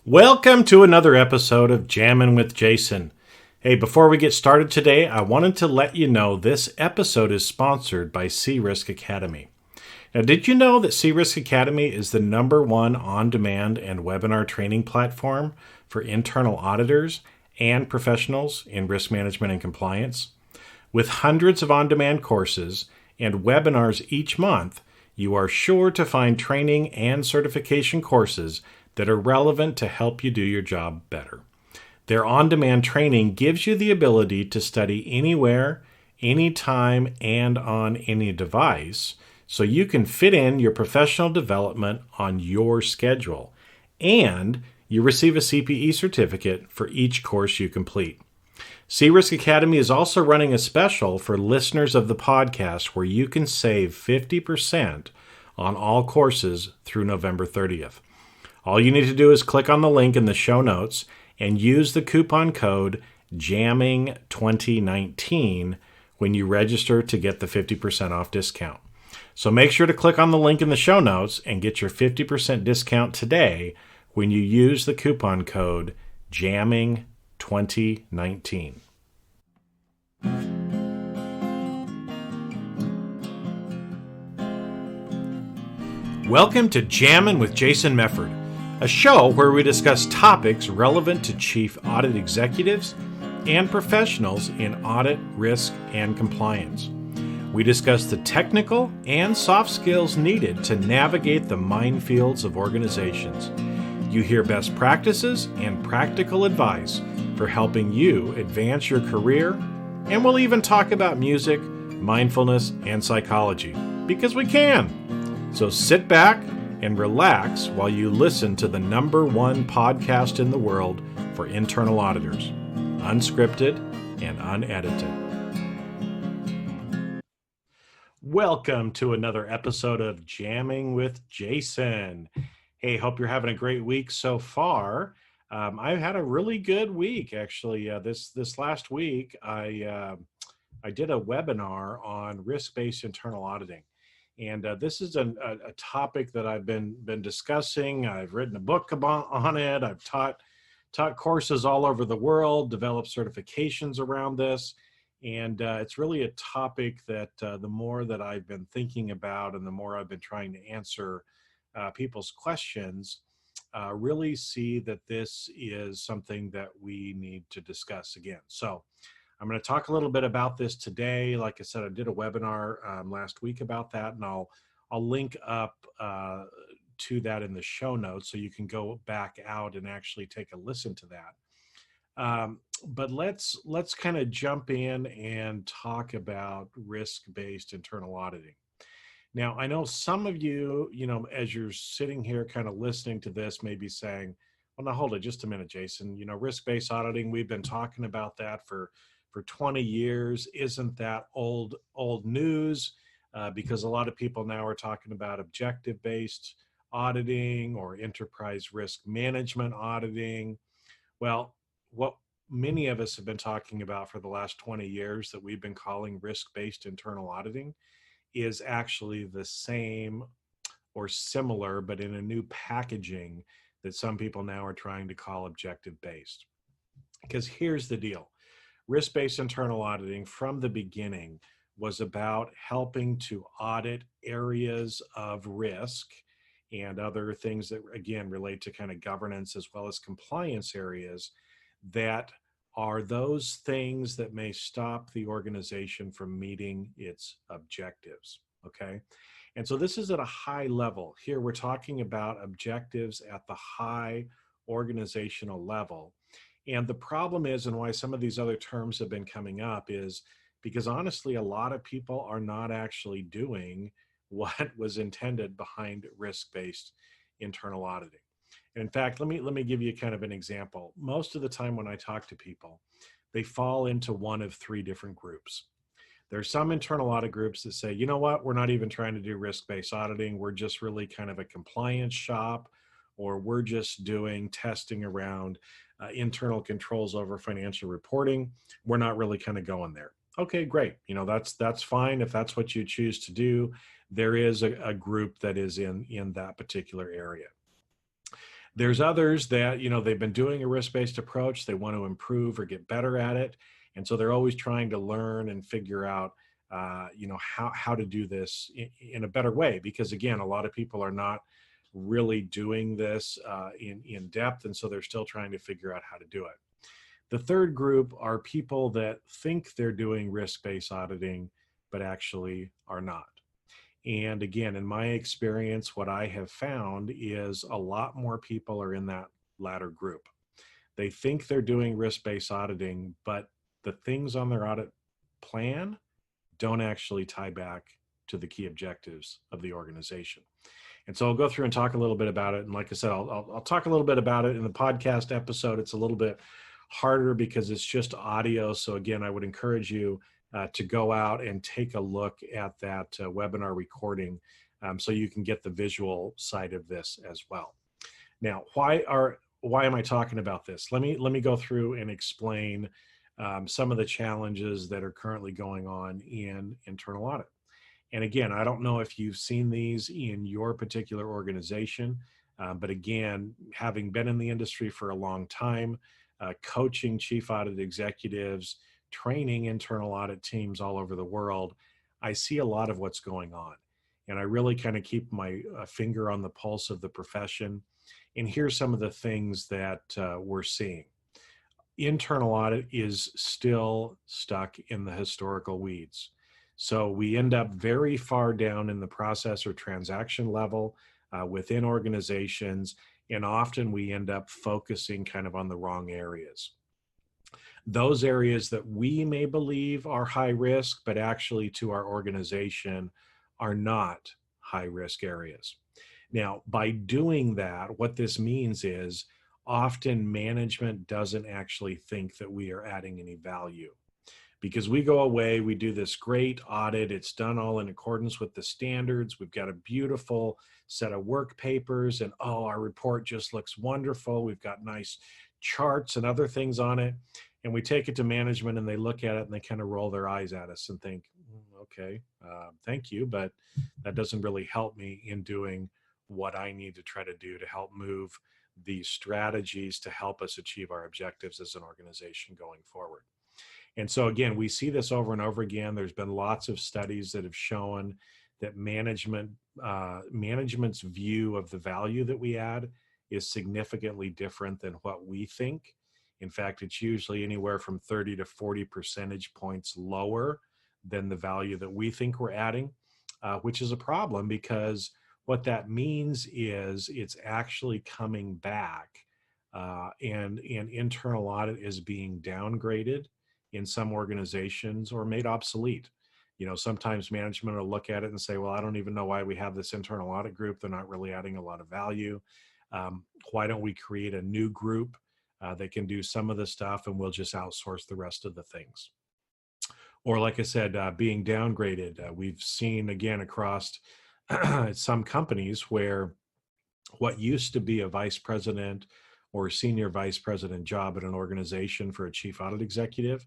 Welcome to another episode of Jammin' with Jason. Hey, before we get started today, I wanted to let you know this episode is sponsored by C-Risk Academy. Now, did you know that C-Risk Academy is the #1 on-demand and webinar training platform for internal auditors and professionals in risk management and compliance? With hundreds of on-demand courses and webinars each month, you are sure to find training and certification courses that are relevant to help you do your job better. Their on-demand training gives you the ability to study anywhere, anytime, and on any device, so you can fit in your professional development on your schedule, and you receive a CPE certificate for each course you complete. C-Risk Academy is also running a special for listeners of the podcast where you can save 50% on all courses through November 30th. All you need to do is click on the link in the show notes and use the coupon code JAMMING2019 when you register to get the 50% off discount. So make sure to click on the link in the show notes and get your 50% discount today when you use the coupon code JAMMING2019. Welcome to Jammin' with Jason Mefford, a show where we discuss topics relevant to chief audit executives and professionals in audit, risk, and compliance. We discuss the technical and soft skills needed to navigate the minefields of organizations. You hear best practices and practical advice for helping you advance your career, and we'll even talk about music, mindfulness, and psychology, because we can. So sit back and relax while you listen to the #1 podcast in the world for internal auditors, unscripted and unedited. Welcome to another episode of Jamming with Jason. Hey, hope you're having a great week so far. I've had a really good week, actually. This last week, I did a webinar on risk-based internal auditing. And this is a topic that I've been discussing. I've written a book on it. I've taught courses all over the world, developed certifications around this. And it's really a topic that the more that I've been thinking about and the more I've been trying to answer people's questions, really see that this is something that we need to discuss again. So I'm going to talk a little bit about this today. Like I said, I did a webinar last week about that, and I'll link up to that in the show notes so you can go back out and actually take a listen to that. But let's kind of jump in and talk about risk-based internal auditing. Now, I know some of you, as you're sitting here kind of listening to this, may be saying, well, now hold it just a minute, Jason. Risk-based auditing, we've been talking about that for 20 years. Isn't that old news? Because a lot of people now are talking about objective-based auditing or enterprise risk management auditing. Well, what many of us have been talking about for the last 20 years that we've been calling risk-based internal auditing is actually the same or similar, but in a new packaging that some people now are trying to call objective-based. Because here's the deal. Risk-based internal auditing from the beginning was about helping to audit areas of risk and other things that, again, relate to kind of governance as well as compliance areas that are those things that may stop the organization from meeting its objectives, okay? And so this is at a high level. Here we're talking about objectives at the high organizational level. And the problem is, and why some of these other terms have been coming up, is because honestly, a lot of people are not actually doing what was intended behind risk-based internal auditing. And in fact, let me give you kind of an example. Most of the time when I talk to people, they fall into one of three different groups. There's some internal audit groups that say, you know what, we're not even trying to do risk-based auditing. We're just really kind of a compliance shop, or we're just doing testing around internal controls over financial reporting. We're not really kind of going there. Okay, great. That's fine if that's what you choose to do. There is a group that is in that particular area. There's others that, they've been doing a risk-based approach. They want to improve or get better at it. And so they're always trying to learn and figure out, how to do this in a better way. Because again, a lot of people are not really doing this in depth. And so they're still trying to figure out how to do it. The third group are people that think they're doing risk-based auditing, but actually are not. And again, in my experience, what I have found is a lot more people are in that latter group. They think they're doing risk-based auditing, but the things on their audit plan don't actually tie back to the key objectives of the organization. And so I'll go through and talk a little bit about it. And like I said, I'll talk a little bit about it in the podcast episode. It's a little bit harder because it's just audio. So again, I would encourage you to go out and take a look at that webinar recording so you can get the visual side of this as well. Now, why am I talking about this? Let me go through and explain some of the challenges that are currently going on in internal audit. And again, I don't know if you've seen these in your particular organization, but again, having been in the industry for a long time, coaching chief audit executives, training internal audit teams all over the world, I see a lot of what's going on. And I really kind of keep my finger on the pulse of the profession. And here's some of the things that we're seeing. Internal audit is still stuck in the historical weeds. So we end up very far down in the process or transaction level within organizations, and often we end up focusing kind of on the wrong areas. Those areas that we may believe are high risk, but actually to our organization are not high risk areas. Now, by doing that, what this means is often management doesn't actually think that we are adding any value. Because we go away, we do this great audit, it's done all in accordance with the standards, we've got a beautiful set of work papers, and our report just looks wonderful, we've got nice charts and other things on it, and we take it to management and they look at it and they kind of roll their eyes at us and think, okay, thank you, but that doesn't really help me in doing what I need to try to do to help move these strategies to help us achieve our objectives as an organization going forward. And so again, we see this over and over again. There's been lots of studies that have shown that management's view of the value that we add is significantly different than what we think. In fact, it's usually anywhere from 30 to 40 percentage points lower than the value that we think we're adding, which is a problem because what that means is it's actually coming back and internal audit is being downgraded in some organizations or made obsolete. Sometimes management will look at it and say, well, I don't even know why we have this internal audit group. They're not really adding a lot of value. Why don't we create a new group that can do some of the stuff and we'll just outsource the rest of the things? Or like I said, being downgraded. We've seen again across some companies where what used to be a vice president or senior vice president job at an organization for a chief audit executive,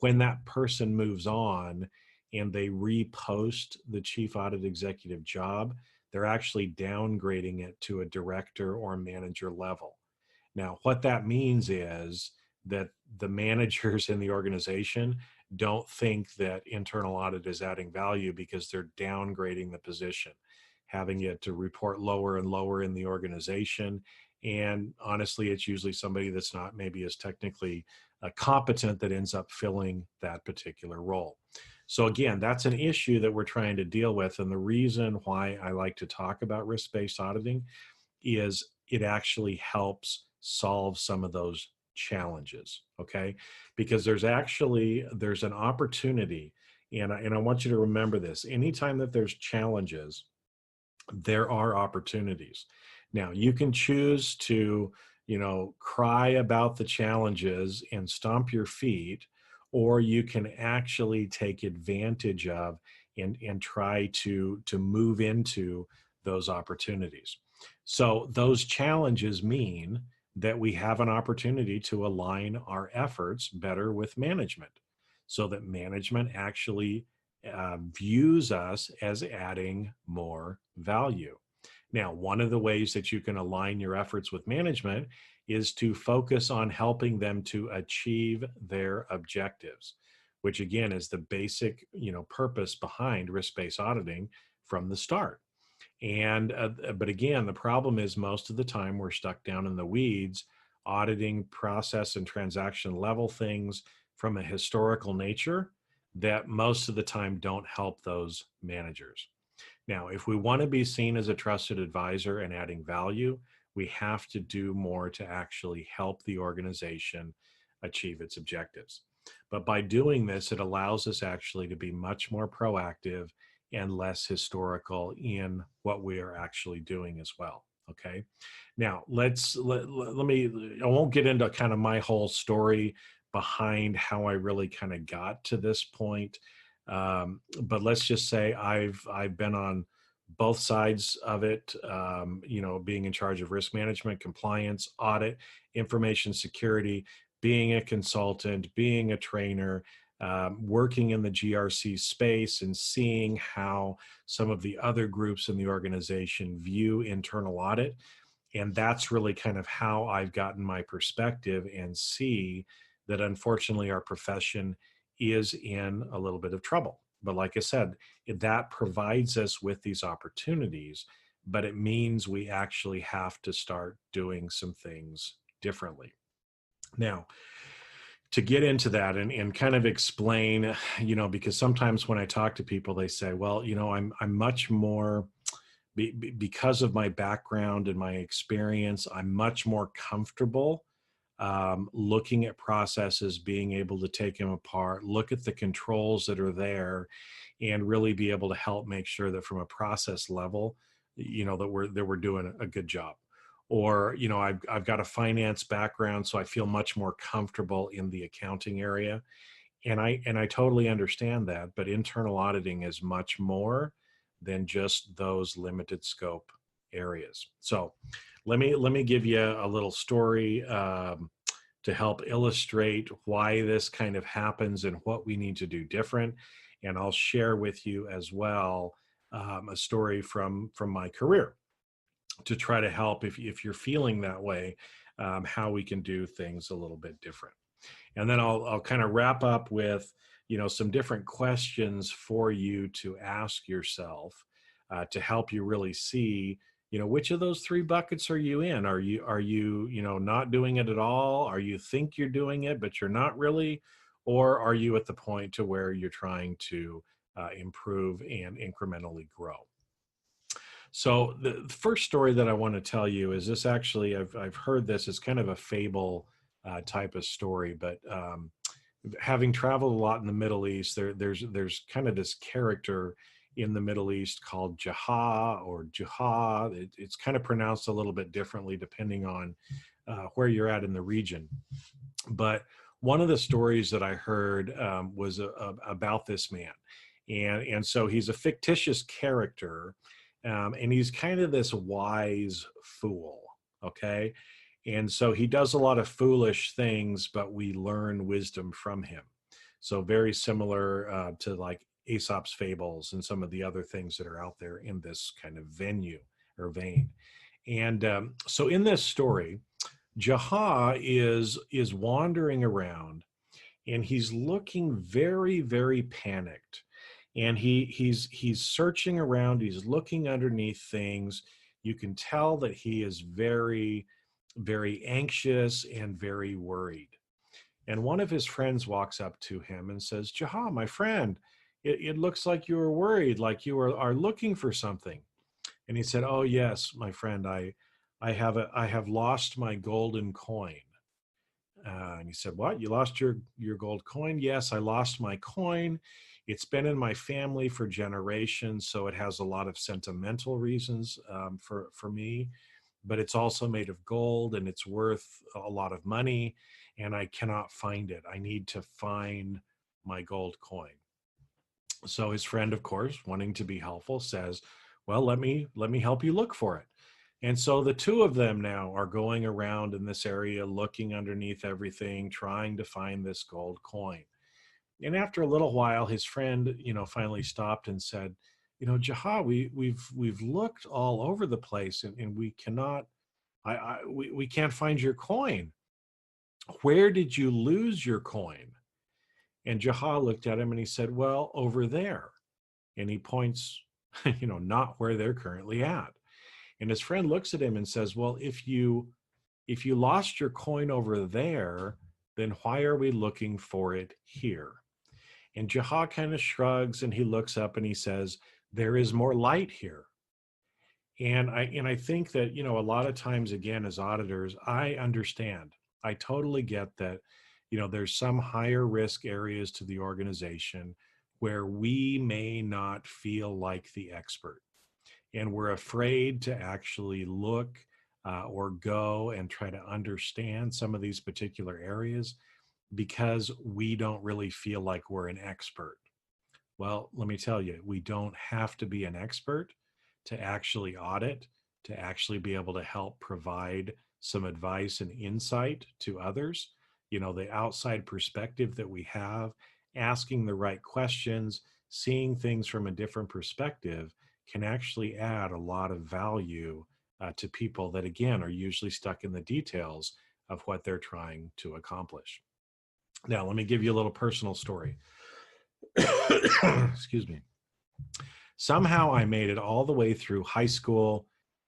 when that person moves on and they repost the chief audit executive job, they're actually downgrading it to a director or manager level. Now, what that means is that the managers in the organization don't think that internal audit is adding value because they're downgrading the position, having it to report lower and lower in the organization. And honestly, it's usually somebody that's not maybe as technically competent that ends up filling that particular role. So again, that's an issue that we're trying to deal with. And the reason why I like to talk about risk-based auditing is it actually helps solve some of those challenges, okay? Because there's an opportunity, and I want you to remember this. Anytime that there's challenges, there are opportunities. Now, you can choose to, cry about the challenges and stomp your feet, or you can actually take advantage of and try to move into those opportunities. So those challenges mean that we have an opportunity to align our efforts better with management so that management actually views us as adding more value. Now, one of the ways that you can align your efforts with management is to focus on helping them to achieve their objectives, which again is the basic, purpose behind risk-based auditing from the start. And but again, the problem is most of the time we're stuck down in the weeds, auditing process and transaction level things from a historical nature that most of the time don't help those managers. Now, if we want to be seen as a trusted advisor and adding value, we have to do more to actually help the organization achieve its objectives. But by doing this, it allows us actually to be much more proactive and less historical in what we are actually doing as well. Okay. Now, let me, I won't get into kind of my whole story behind how I really kind of got to this point. But let's just say I've been on both sides of it, being in charge of risk management, compliance, audit, information security, being a consultant, being a trainer, working in the GRC space and seeing how some of the other groups in the organization view internal audit. And that's really kind of how I've gotten my perspective and see that unfortunately our profession is in a little bit of trouble. But like I said, that provides us with these opportunities, but it means we actually have to start doing some things differently. Now, to get into that and kind of explain, because sometimes when I talk to people, they say, well, I'm much more, because of my background and my experience, I'm much more comfortable looking at processes, being able to take them apart, look at the controls that are there, and really be able to help make sure that from a process level, that we're doing a good job. Or I've got a finance background, so I feel much more comfortable in the accounting area, and I totally understand that. But internal auditing is much more than just those limited scope areas. So let me give you a little story to help illustrate why this kind of happens and what we need to do different. And I'll share with you as well a story from my career to try to help if you're feeling that way, how we can do things a little bit different. And then I'll kind of wrap up with some different questions for you to ask yourself to help you really see which of those three buckets are you in. Are you not doing it at all? Are you think you're doing it but you're not really? Or are you at the point to where you're trying to improve and incrementally grow? So the first story that I want to tell you is this. Actually, I've heard this. It's kind of a fable type of story, but having traveled a lot in the Middle East, there's kind of this character in the Middle East called Jaha or Juha. It's kind of pronounced a little bit differently depending on where you're at in the region. But one of the stories that I heard was about this man, and so he's a fictitious character, and he's kind of this wise fool. Okay. And so he does a lot of foolish things, but we learn wisdom from him. So very similar to like Aesop's fables and some of the other things that are out there in this kind of venue or vein. And so in this story, Jaha is wandering around and he's looking very, very panicked. And he's searching around, he's looking underneath things. You can tell that he is very, very anxious and very worried. And one of his friends walks up to him and says, Jaha, my friend, it looks like you are worried, like you are looking for something. And he said, oh yes, my friend, I have lost my golden coin. And he said, what? You lost your gold coin? Yes, I lost my coin. It's been in my family for generations, so it has a lot of sentimental reasons for me. But it's also made of gold and it's worth a lot of money, and I cannot find it. I need to find my gold coin. So his friend, of course, wanting to be helpful, says, well, let me help you look for it. And so the two of them now are going around in this area, looking underneath everything, trying to find this gold coin. And after a little while, his friend, finally stopped and said, Jaha, we've looked all over the place, and we cannot, we can't find your coin. Where did you lose your coin? And Jaha looked at him and he said, well, over there. And he points, not where they're currently at. And his friend looks at him and says, well, if you lost your coin over there, then why are we looking for it here? And Jaha kind of shrugs and he looks up and he says, there is more light here. And I think that, a lot of times, again, as auditors, I understand. I totally get that, there's some higher risk areas to the organization where we may not feel like the expert. And we're afraid to actually look or go and try to understand some of these particular areas because we don't really feel like we're an expert. Well, let me tell you, we don't have to be an expert to actually audit, to actually be able to help provide some advice and insight to others. The outside perspective that we have, asking the right questions, seeing things from a different perspective can actually add a lot of value to people that, again, are usually stuck in the details of what they're trying to accomplish. Now, let me give you a little personal story. Excuse me. Somehow I made it all the way through high school,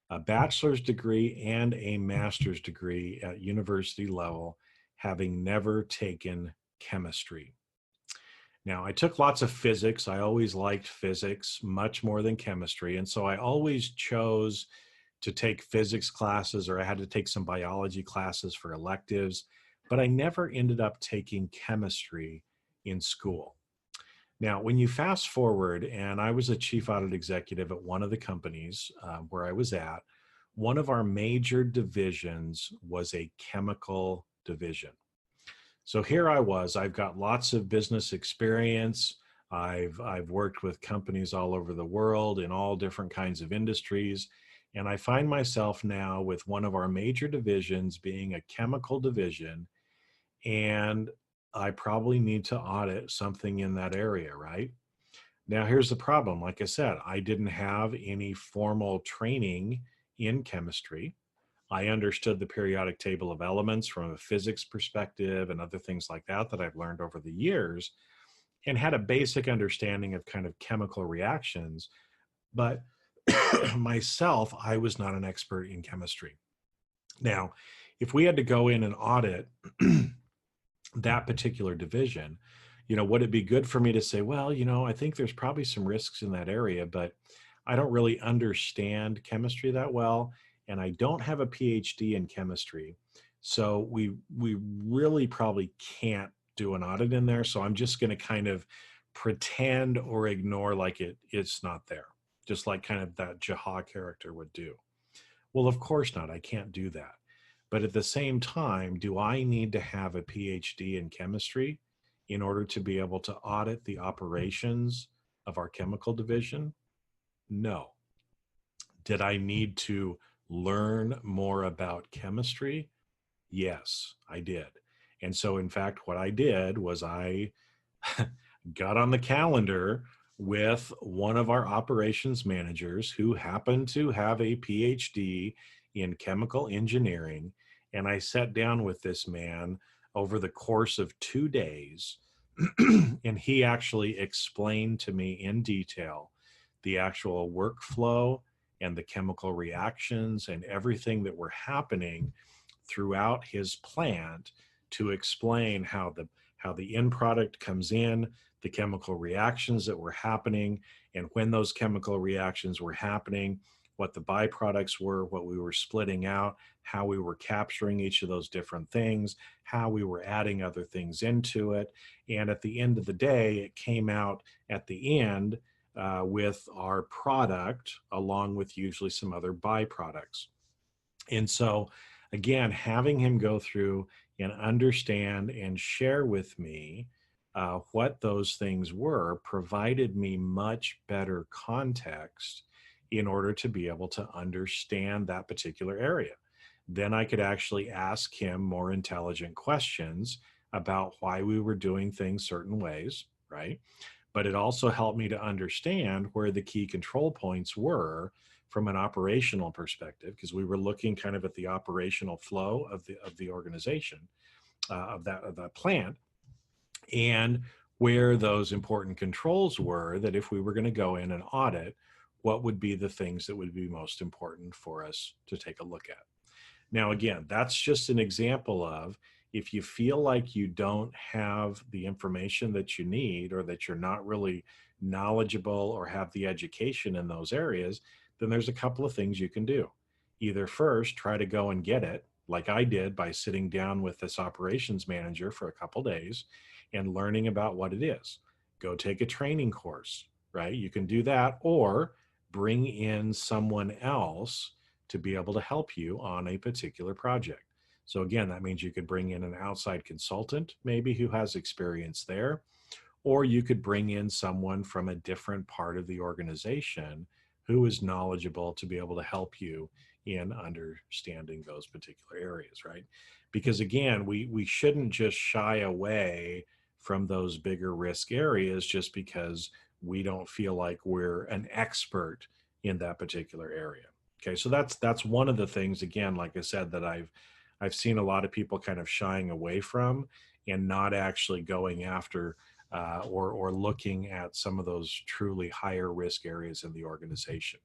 a bachelor's degree and a master's degree at university level, having never taken chemistry. Now, I took lots of physics. I always liked physics much more than chemistry. And so I always chose to take physics classes, or I had to take some biology classes for electives, but I never ended up taking chemistry in school. Now, when you fast forward, and I was a chief audit executive at one of the companies where I was at, one of our major divisions was a chemical division. So here I was, I've got lots of business experience. I've worked with companies all over the world in all different kinds of industries. And I find myself now with one of our major divisions being a chemical division, and I probably need to audit something in that area, right? Now, here's the problem. Like I said, I didn't have any formal training in chemistry. I understood the periodic table of elements from a physics perspective and other things like that I've learned over the years, and had a basic understanding of kind of chemical reactions. But myself, I was not an expert in chemistry. Now, if we had to go in and audit that particular division, would it be good for me to say, well, I think there's probably some risks in that area, but I don't really understand chemistry that well, and I don't have a PhD in chemistry. So we really probably can't do an audit in there. So I'm just going to kind of pretend or ignore like it's not there, just like kind of that Jaha character would do. Well, of course not. I can't do that. But at the same time, do I need to have a PhD in chemistry in order to be able to audit the operations of our chemical division? No. Did I need to learn more about chemistry? Yes, I did. And so, in fact, what I did was I got on the calendar with one of our operations managers who happened to have a PhD in chemical engineering. And I sat down with this man over the course of 2 days, and he actually explained to me in detail the actual workflow and the chemical reactions and everything that were happening throughout his plant, to explain how the end product comes in, the chemical reactions that were happening, and when those chemical reactions were happening, what the byproducts were, what we were splitting out, how we were capturing each of those different things, how we were adding other things into it. And at the end of the day, it came out at the end with our product, along with usually some other byproducts. And so, again, having him go through and understand and share with me what those things were provided me much better context in order to be able to understand that particular area. Then I could actually ask him more intelligent questions about why we were doing things certain ways, right? but it also helped me to understand where the key control points were from an operational perspective, because we were looking kind of at the operational flow of the organization, of that plant, and where those important controls were, that if we were going to go in and audit, what would be the things that would be most important for us to take a look at. Now, again, that's just an example of, if you feel like you don't have the information that you need, or that you're not really knowledgeable or have the education in those areas, then there's a couple of things you can do. Either first, try to go and get it, like I did by sitting down with this operations manager for a couple days and learning about what it is. Go take a training course, right? You can do that, or bring in someone else to be able to help you on a particular project. So again, that means you could bring in an outside consultant, maybe, who has experience there, or you could bring in someone from a different part of the organization who is knowledgeable to be able to help you in understanding those particular areas, right? Because again, we shouldn't just shy away from those bigger risk areas just because we don't feel like we're an expert in that particular area. Okay, so that's one of the things, again, like I said, that I've seen a lot of people kind of shying away from, and not actually going after or looking at some of those truly higher risk areas in the organization.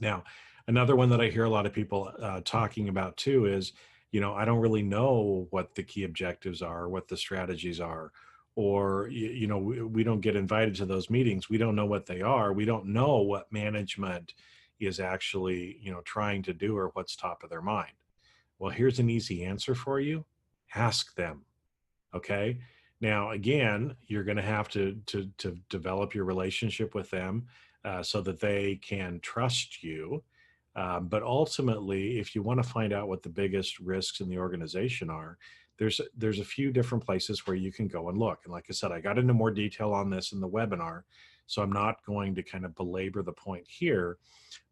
Now, another one that I hear a lot of people talking about too is, I don't really know what the key objectives are, what the strategies are, or, we don't get invited to those meetings. We don't know what they are. We don't know what management is actually, trying to do, or what's top of their mind. Well, here's an easy answer for you. Ask them. Okay. Now, again, you're going to have to develop your relationship with them so that they can trust you. But ultimately, if you want to find out what the biggest risks in the organization are, there's a few different places where you can go and look. And like I said, I got into more detail on this in the webinar, so I'm not going to kind of belabor the point here.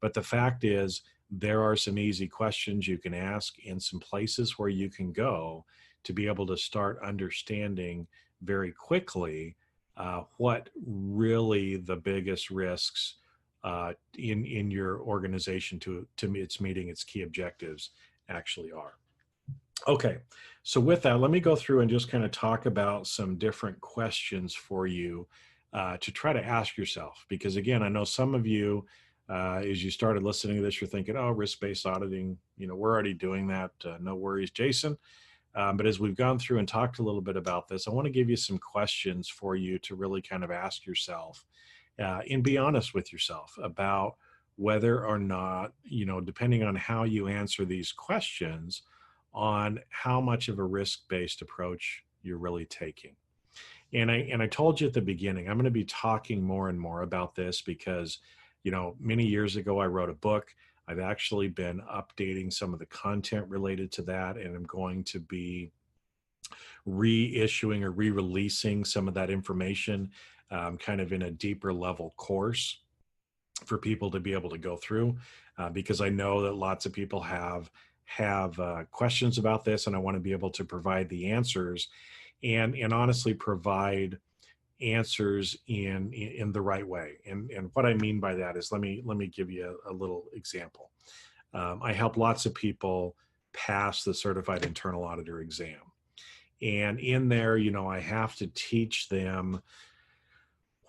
But the fact is, there are some easy questions you can ask, and some places where you can go to be able to start understanding very quickly what really the biggest risks in your organization to its meeting its key objectives actually are. Okay, so with that, let me go through and just kind of talk about some different questions for you to try to ask yourself. Because again, I know some of you, as you started listening to this, you're thinking, oh, risk-based auditing, we're already doing that. No worries, Jason. But as we've gone through and talked a little bit about this, I want to give you some questions for you to really kind of ask yourself and be honest with yourself about whether or not, depending on how you answer these questions, on how much of a risk-based approach you're really taking. And I told you at the beginning, I'm going to be talking more and more about this because, many years ago, I wrote a book. I've actually been updating some of the content related to that, and I'm going to be reissuing or re-releasing some of that information kind of in a deeper level course for people to be able to go through because I know that lots of people have questions about this, and I want to be able to provide the answers and honestly provide answers in the right way. And what I mean by that is, let me give you a little example. I help lots of people pass the certified internal auditor exam. And in there, I have to teach them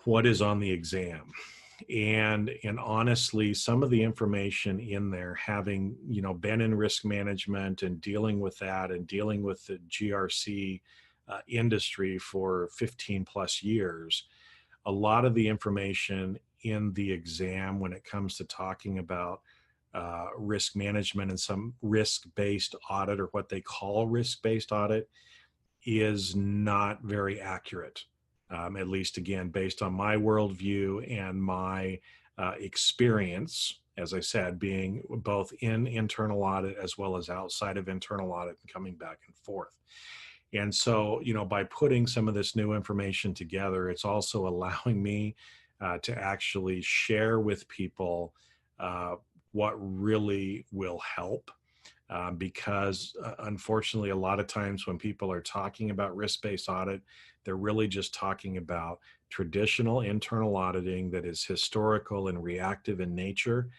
what is on the exam. And honestly, some of the information in there, having, been in risk management and dealing with that and dealing with the GRC industry for 15 plus years, a lot of the information in the exam when it comes to talking about risk management and some risk-based audit, or what they call risk-based audit, is not very accurate. At least, again, based on my worldview and my experience, as I said, being both in internal audit as well as outside of internal audit and coming back and forth. And so, by putting some of this new information together, it's also allowing me to actually share with people what really will help because unfortunately, a lot of times when people are talking about risk-based audit, they're really just talking about traditional internal auditing that is historical and reactive in nature.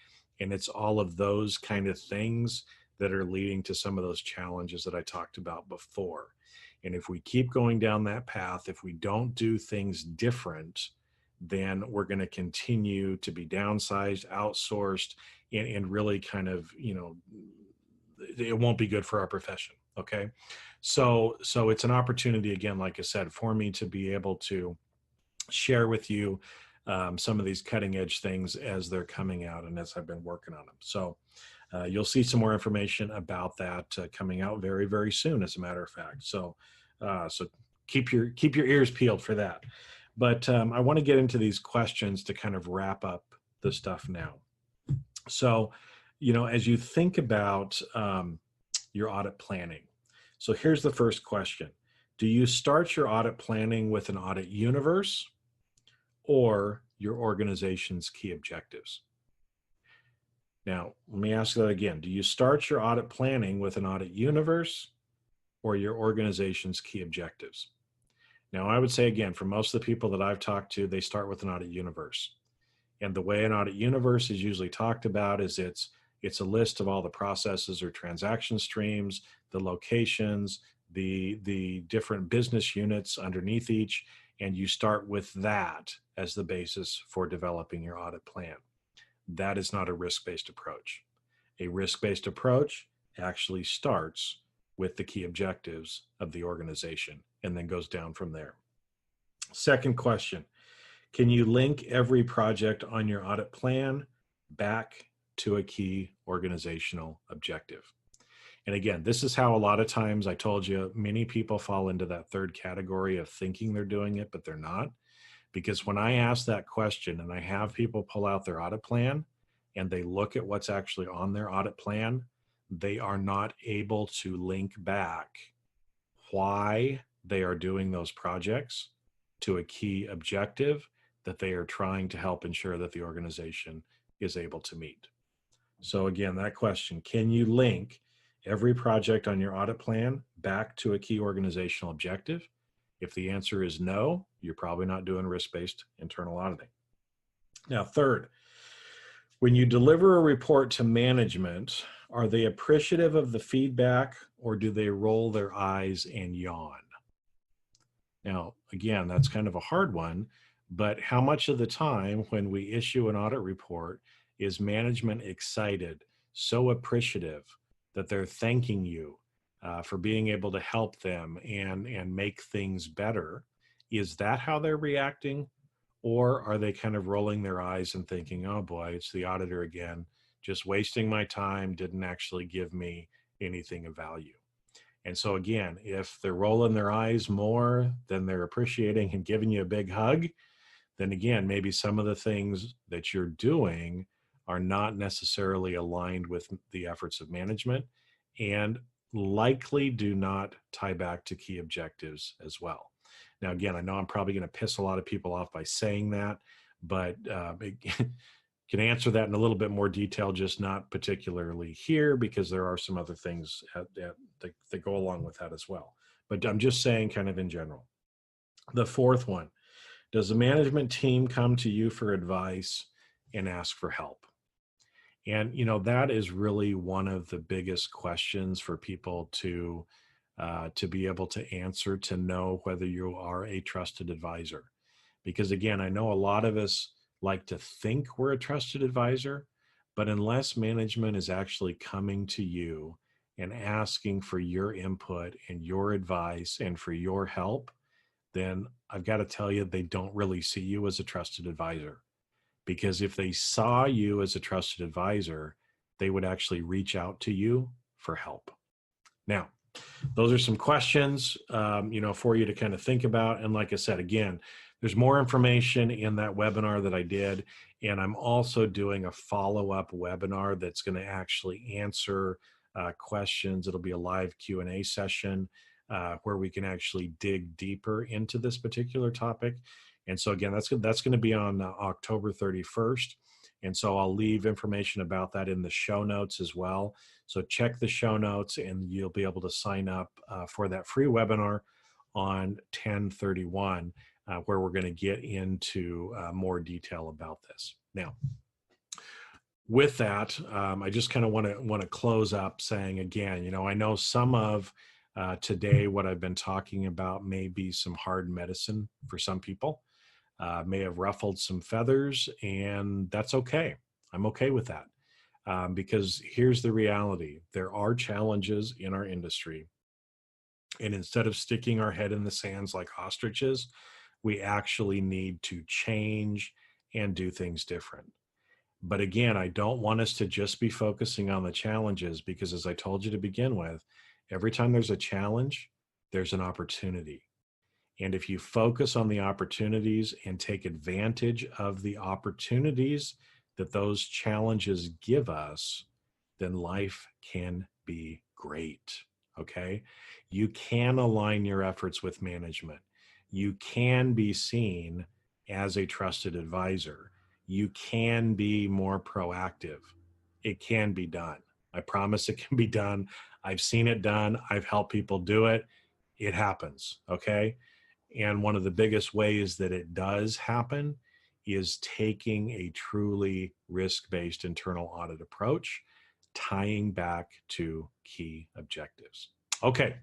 And it's all of those kind of things that are leading to some of those challenges that I talked about before. And if we keep going down that path, if we don't do things different, then we're going to continue to be downsized, outsourced, and really kind of, it won't be good for our profession. Okay. So it's an opportunity, again, like I said, for me to be able to share with you some of these cutting edge things as they're coming out and as I've been working on them. So you'll see some more information about that coming out very, very soon, as a matter of fact. So keep your ears peeled for that. But I want to get into these questions to kind of wrap up the stuff now. So, as you think about your audit planning, so here's the first question. Do you start your audit planning with an audit universe or your organization's key objectives? Now, let me ask that again. Do you start your audit planning with an audit universe or your organization's key objectives? Now, I would say, again, for most of the people that I've talked to, they start with an audit universe. And the way an audit universe is usually talked about is it's a list of all the processes or transaction streams, the locations, the different business units underneath each, and you start with that as the basis for developing your audit plan. That is not a risk-based approach. A risk-based approach actually starts with the key objectives of the organization and then goes down from there. Second question, can you link every project on your audit plan back to a key organizational objective? And again, this is how a lot of times, I told you, many people fall into that third category of thinking they're doing it, but they're not. Because when I ask that question and I have people pull out their audit plan and they look at what's actually on their audit plan, they are not able to link back why they are doing those projects to a key objective that they are trying to help ensure that the organization is able to meet. So again, that question, can you link every project on your audit plan back to a key organizational objective? If the answer is no, you're probably not doing risk-based internal auditing. Now, third, when you deliver a report to management, are they appreciative of the feedback or do they roll their eyes and yawn? Now, again, that's kind of a hard one, but how much of the time when we issue an audit report is management excited, so appreciative that they're thanking you for being able to help them and make things better? Is that how they're reacting? Or are they kind of rolling their eyes and thinking, oh boy, it's the auditor again, just wasting my time, didn't actually give me anything of value? And so again, if they're rolling their eyes more than they're appreciating and giving you a big hug, then again, maybe some of the things that you're doing are not necessarily aligned with the efforts of management and likely do not tie back to key objectives as well. Now, again, I know I'm probably going to piss a lot of people off by saying that, but can answer that in a little bit more detail, just not particularly here, because there are some other things that go along with that as well. But I'm just saying kind of in general. The fourth one, does the management team come to you for advice and ask for help? And, that is really one of the biggest questions for people to be able to answer, to know whether you are a trusted advisor. Because again, I know a lot of us like to think we're a trusted advisor, but unless management is actually coming to you and asking for your input and your advice and for your help, then I've got to tell you, they don't really see you as a trusted advisor. Because if they saw you as a trusted advisor, they would actually reach out to you for help. Now, those are some questions, for you to kind of think about. And like I said, again, there's more information in that webinar that I did. And I'm also doing a follow-up webinar that's going to actually answer questions. It'll be a live Q&A session where we can actually dig deeper into this particular topic. And so again, that's going to be on October 31st. And so I'll leave information about that in the show notes as well. So check the show notes and you'll be able to sign up for that free webinar on 10/31, where we're going to get into more detail about this. Now, with that, I just kind of want to close up saying again, I know some of today what I've been talking about may be some hard medicine for some people, may have ruffled some feathers, and that's okay. I'm okay with that, because here's the reality. There are challenges in our industry, and instead of sticking our head in the sands like ostriches, we actually need to change and do things different. But again, I don't want us to just be focusing on the challenges, because as I told you to begin with, every time there's a challenge, there's an opportunity. And if you focus on the opportunities and take advantage of the opportunities that those challenges give us, then life can be great. Okay? You can align your efforts with management. You can be seen as a trusted advisor. You can be more proactive. It can be done. I promise it can be done. I've seen it done. I've helped people do it. It happens. Okay? And one of the biggest ways that it does happen is taking a truly risk-based internal audit approach, tying back to key objectives. Okay,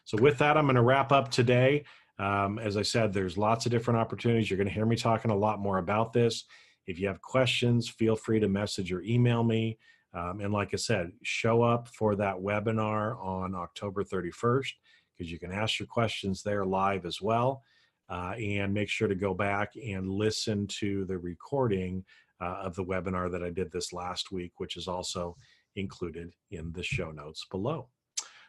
so with that, I'm going to wrap up today. As I said, there's lots of different opportunities. You're going to hear me talking a lot more about this. If you have questions, feel free to message or email me. And like I said, show up for that webinar on October 31st, because you can ask your questions there live as well. And make sure to go back and listen to the recording of the webinar that I did this last week, which is also included in the show notes below.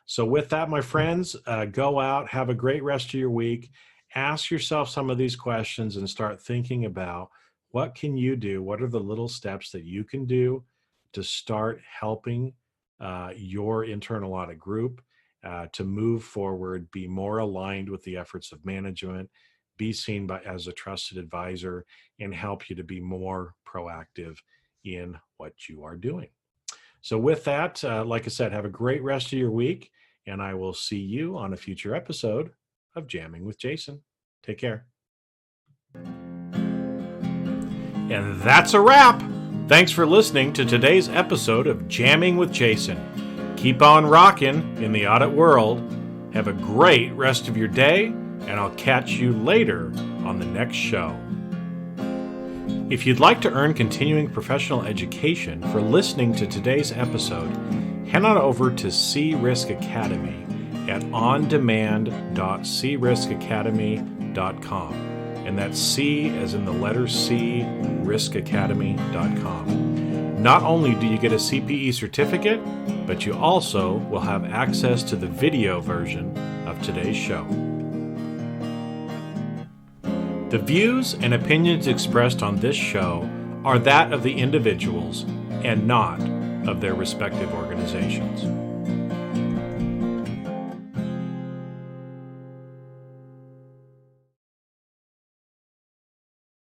So with that, my friends, go out, have a great rest of your week. Ask yourself some of these questions and start thinking about what can you do? What are the little steps that you can do to start helping your internal audit group to move forward, be more aligned with the efforts of management, be seen as a trusted advisor, and help you to be more proactive in what you are doing. So with that, like I said, have a great rest of your week, and I will see you on a future episode of Jamming with Jason. Take care. And that's a wrap. Thanks for listening to today's episode of Jamming with Jason. Keep on rocking in the audit world. Have a great rest of your day, and I'll catch you later on the next show. If you'd like to earn continuing professional education for listening to today's episode, head on over to C-Risk Academy at ondemand.criskacademy.com. And that's C as in the letter C, riskacademy.com. Not only do you get a CPE certificate, but you also will have access to the video version of today's show. The views and opinions expressed on this show are that of the individuals and not of their respective organizations.